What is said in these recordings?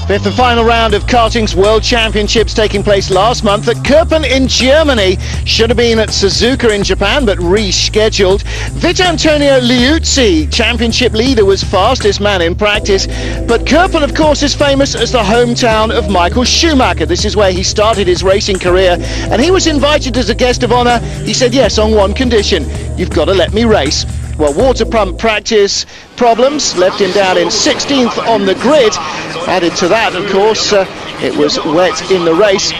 Fifth and final round of karting's World Championships taking place last month at Köppen in Germany. Should have been at Suzuka in Japan, but rescheduled. Vittorio Liuzzi, championship leader, was fastest man in practice. But Köppen, of course, is famous as the hometown of Michael Schumacher. This is where he started his racing career, and he was invited as a guest of honour. He said yes on one condition: you've got to let me race. Well, water pump practice problems left him down in 16th on the grid. Added to that, of course, it was wet in the race.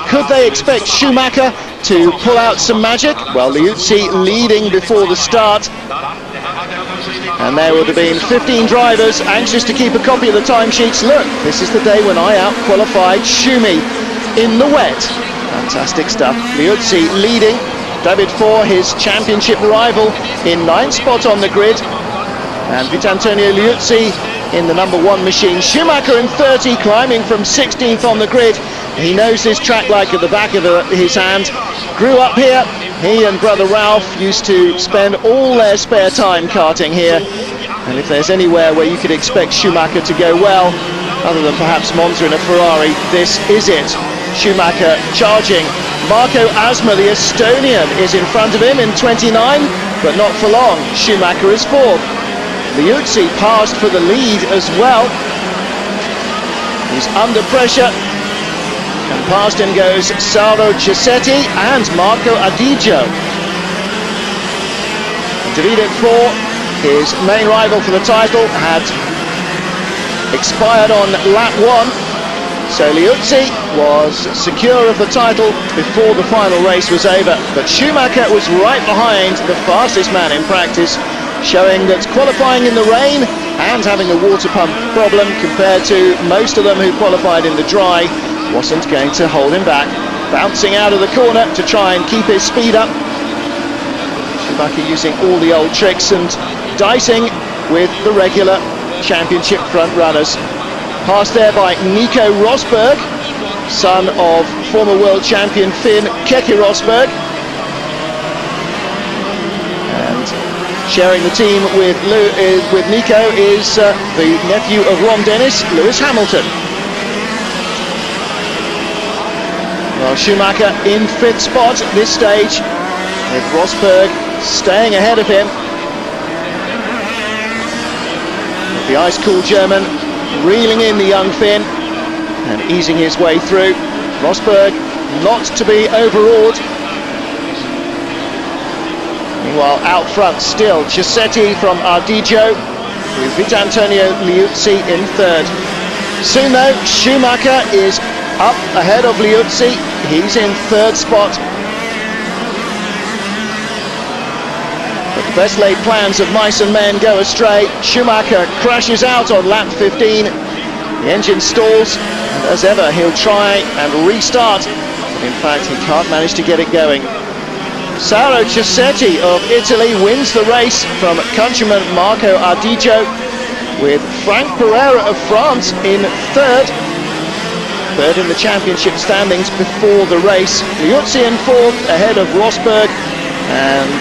Could they expect Schumacher to pull out some magic? Well, Liuzzi leading before the start. And there would have been 15 drivers anxious to keep a copy of the timesheets. Look, this is the day when I out-qualified Schumi in the wet. Fantastic stuff. Liuzzi leading. David Four, his championship rival, in 9th spot on the grid. And Vittorio Liuzzi in the number 1 machine. Schumacher in 30, climbing from 16th on the grid. He knows this track like at the back of his hand. Grew up here. He and brother Ralph used to spend all their spare time karting here. And if there's anywhere where you could expect Schumacher to go well, other than perhaps Monza in a Ferrari, this is it. Schumacher charging. Marco Asma, the Estonian, is in front of him in 29, but not for long. Schumacher is 4th. Liuzzi passed for the lead as well. He's under pressure. And past him goes Saro Cisetti and Marco Adigio. Davide Four, his main rival for the title, had expired on lap 1. So Liuzzi was secure of the title before the final race was over. But Schumacher was right behind the fastest man in practice, showing that qualifying in the rain and having a water pump problem compared to most of them who qualified in the dry wasn't going to hold him back. Bouncing out of the corner to try and keep his speed up. Schumacher using all the old tricks and dicing with the regular championship front runners. Passed there by Nico Rosberg, son of former world champion Finn Keke Rosberg. And sharing the team with Nico is the nephew of Ron Dennis, Lewis Hamilton. Well, Schumacher in 5th spot at this stage, with Rosberg staying ahead of him. The ice-cool German reeling in the young Finn and easing his way through. Rosberg not to be overawed. Meanwhile, out front still Cisetti from Ardigio, with Vittorio Liuzzi in 3rd. Soon though, Schumacher is up ahead of Liuzzi. He's in 3rd spot. But the best laid plans of mice and men go astray. Schumacher crashes out on lap 15. The engine stalls, and as ever he'll try and restart. But in fact, he can't manage to get it going. Saro Cisetti of Italy wins the race from countryman Marco Adigio, with Frank Pereira of France in 3rd. 3rd in the championship standings before the race. Liuzzi in 4th ahead of Rosberg, and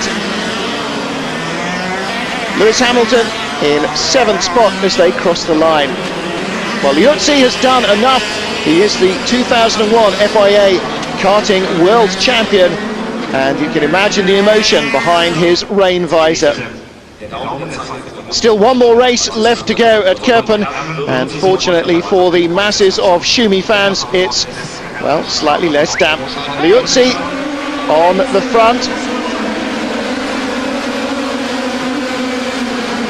Lewis Hamilton in 7th spot as they cross the line. Well, Liuzzi has done enough. He is the 2001 FIA karting world champion, and you can imagine the emotion behind his rain visor. Still one more race left to go at Köppen, and fortunately for the masses of Schumi fans, it's, well, slightly less damp. Liuzzi on the front.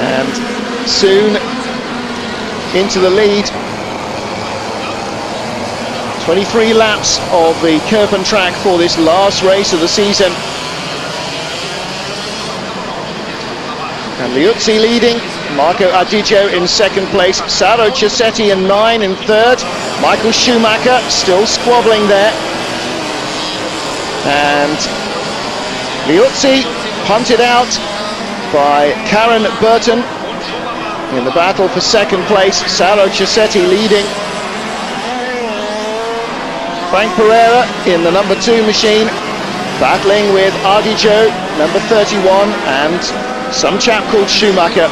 And soon into the lead. 23 laps of the Köppen track for this last race of the season. And Liuzzi leading, Marco Adigio in 2nd place, Saro Cisetti in 9 in 3rd, Michael Schumacher still squabbling there. And Liuzzi punted out by Karen Burton in the battle for 2nd place. Saro Cisetti leading. Frank Pereira in the number 2 machine, battling with Ardigio, number 31, and some chap called Schumacher.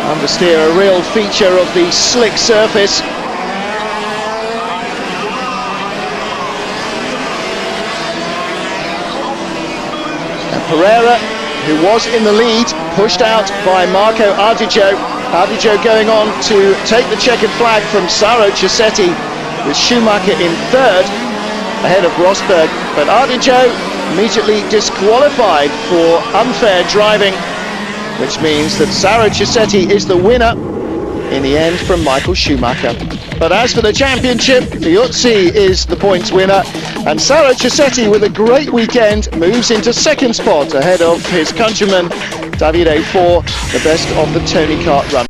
Understeer, a real feature of the slick surface. And Pereira, who was in the lead, pushed out by Marco Ardijo. Ardijo going on to take the checkered flag from Saro Cisetti, with Schumacher in third, ahead of Rosberg. But Ardijo immediately disqualified for unfair driving, which means that Saro Cisetti is the winner in the end from Michael Schumacher. But as for the championship, Liuzzi is the points winner, and Saro Cisetti, with a great weekend, moves into second spot ahead of his countryman Davide for the best of the Tony Kart run.